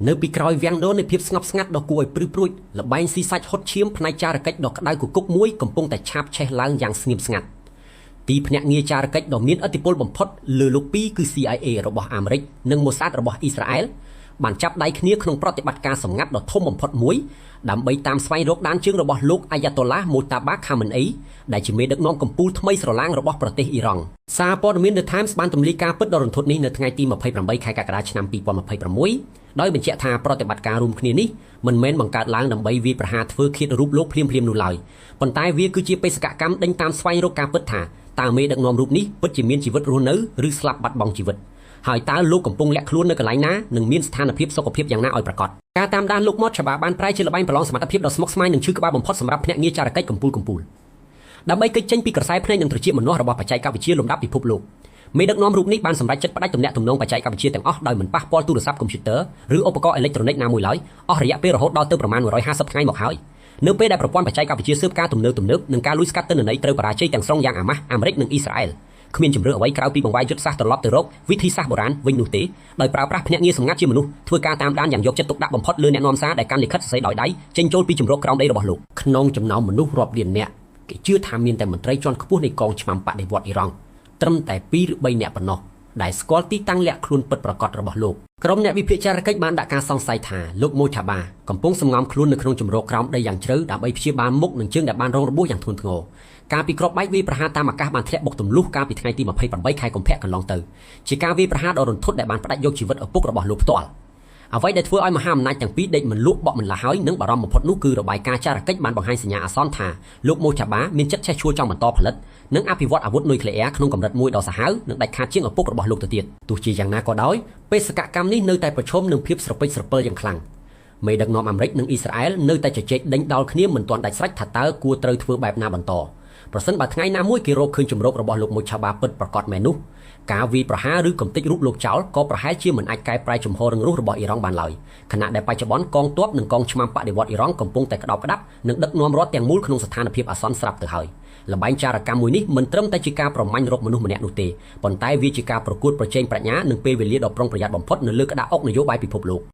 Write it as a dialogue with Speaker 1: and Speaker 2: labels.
Speaker 1: នៅពីក្រោយវាំងដូននៃភាពស្ងប់ស្ងាត់ដ៏គួរឲ្យព្រឺព្រួយលបែងស៊ីសាច់ហត់ឈាមផ្នែកចារកិច្ចដ៏ក្តៅគគុកមួយកំពុងតែឆាបឆេះឡើងយ៉ាងស្ងៀមស្ងាត់ទីភ្នាក់ងារចារកិច្ចដ៏មានឥទ្ធិពលបំផុតលើលោកពីរគឺ CIA របស់អាមេរិកនិង Mossad របស់អ៊ីស្រាអែលបានចាប់ដៃគ្នាក្នុងប្រតិបត្តិការសម្ងាត់ដ៏ធំបំផុតមួយដើម្បីតាមស្វែងរកដានជើងរបស់លោកអាយ៉ាតូឡា Mojtaba Khamenei ដែលជាមេដឹកនាំកំពូលថ្មីស្រឡាងរបស់ប្រទេសអ៊ីរ៉ង់សារព័ត៌មាន The Times បានទម្លាយការពិតដ៏រន្ធត់នេះនៅថ្ងៃទី28ខែកក្កដាឆ្នាំ2026ដោយបញ្ជាក់ថាប្រតិបត្តិការរួមគ្នានេះមិនមែនបង្កើតឡើងដើម្បីវាយប្រហារធ្វើឃាតរូបលោកភ្លាមៗនោះឡើយប៉ុន្តែវាគឺជាបេសកកម្មដេញតាមស្វែងរកការពិតថាតើមេដឹកនាំរូបនេះពិតជាមានជីវិតរស់នៅឬស្លាប់បាត់បង់ជីវិតហើយតើលោកកំពុងលាក់ខ្លួននៅកន្លែងណានិងមានស្ថានភាពសុខភាពយ៉ាងណាឲ្យប្រកបការតាមដានលោក Mojtaba បានប្រែជាល្បែងប្រឡងសមត្ថភាពដ៏ស្មុគស្មាញនិងឈឺក្បាលបំផុតសម្រាប់ភ្នាក់ងារចារកិច្ចកំពូលដើម្បីគេចចេញពីក្រសែភ្នែកនិងត្រចៀកមនុស្សរបស់បច្ចេកវិទ្យាលំដាប់ពិភពលោកមេដឹកនាំរូបនេះបានសម្រេចចិត្តផ្ដាច់ទំនាក់ទំនងបច្ចេកវិទ្យាទាំងអស់ដោយមិនប៉ះពាល់ទូរស័ព្ទកុំព្យូទ័រឬឧបករណ៍អេឡិចត្រូនិកណាមួយឡើយអស់រយៈពេលរហូតដល់ទៅប្រមាណ150ថ្ងៃមកហើយនៅពេលដែលប្រព័ន្ធបច្ចេកវិទ្យាស៊ើបការទំនើបនិងការលួចស្កាត់ទិន្នន័យត្រូវបរាជ័យទាំងស្រុងយ៉ាងអាម៉ាស់អាមេរិកនិងអ៊ីស្រាអែលគ្មានជំរឿអ្វីក្រៅពីបង្វែរយុទ្ធសាស្ត្រត្រឡប់ទៅរកវិធីសាស្ត្របុរាណវិញនោះទេដោយប្រើប្រាស់ភ្នាក់ងារសម្ងាត់ជាមនុស្សធ្វើការតាមដានយ៉ាងយកចិត្តទុកដាក់បំផុតលើអ្នកនាំសារដែលកាន់លិខិតសរសេរដោយដៃចេញចូលពីជំរកក្រោមដីរបស់លោកក្នុងចំណោមមនុស្សរាប់លាននាក់គេជឿថាមានតែមន្ត្រីជាន់ខ្ពស់នៃកងឆ្មាំបដិវត្តអ៊ីរ៉ង់ត្រឹមតែ2ឬ3នាក់ប៉ុណ្ណោះដែលស្គាល់ទីតាំងលាក់ខ្លួនពិតប្រាកដរបស់លោកក្រុមអ្នកវិភាគចារកិច្ចបានដាក់ការសង្ស័យថាលោក Mojtaba កំពុងសម្ងំខ្លួននៅក្នុងជំរកក្រោមដីយ៉ាងជ្រៅដើម្បីព្យាបាលមុខនិងជើងដែលបានរងរបួសយ៉ាងធ្ងន់ធ្ងរការពីក្របបែកវាយប្រហារតាមអាកាសបានធ្លាក់បុកទម្លុះកាលពីថ្ងៃទី28ខែកុម្ភៈកន្លងទៅជាការវាយប្រហារដ៏រន្ធត់ដែលបានផ្ដាច់យកជីវិតឪពុករបស់លោកផ្ទាល់អ្វីដែលធ្វើឲ្យមហាអំណាចទាំងពីរដេកមិនលក់បក់មិនឡាហើយនិងបារម្ភបំផុតនោះគឺរបាយការណ៍ចារកិច្ចបានបង្ហាញសញ្ញាអាសន្នថាលោក Mojtaba មានចិត្តឆេះឆួលចង់បន្តផលិតនិងអភិវឌ្ឍអាវុធនុយក្លេអ៊ែរក្នុងកម្រិតមួយដ៏សាហាវនិងដាច់ខាតជាងឪពុករបស់លោកទៅទៀតទោះជាយ៉ាងណាក៏ដោយបេសកកម្មនេះនៅតែប្រឈមនឹងភាពស្រពេចស្រពិលយ៉ាងខ្លាំងមេដឹកនាំអាមេរិកនិងអ៊ីស្រាអែលនៅតែជជែកដេញដោលគ្នាមិនទាន់ដាច់ស្រេចថាតើគួរត្រូវធ្វើបែបណាបន្តប្រសិនបើថ្ងៃណាមួយគេរកឃើញជំរករបស់លោក Mojtaba ពិតប្រាកដមែននោះការវាយប្រហារឬកំទេចរូបលោកចោលក៏ប្រហែលជាមិនអាចកែប្រែជំហររឹងរូសរបស់អ៊ីរ៉ង់បានឡើយខណៈដែលបច្ចុប្បន្នកងទ័ពនិងកងឆ្មាំបដិវត្តអ៊ីរ៉ង់កំពុងតែក្តោបក្តាប់និងដឹកនាំរដ្ឋទាំងមូលក្នុងស្ថានភាពអាសន្នស្រាប់ទៅហើយល្បែងចារកម្មមួយនេះមិនត្រឹមតែជាការប្រមាញ់រកមនុស្សម្នាក់នោះទេប៉ុន្តែវាជាការប្រកួតប្រជែងប្រាជ្ញានិងពេលវេលាដ៏ប្រុងប្រយ័ត្នបំផុតនៅលើក្តារអុកនយោបាយពិភពលោក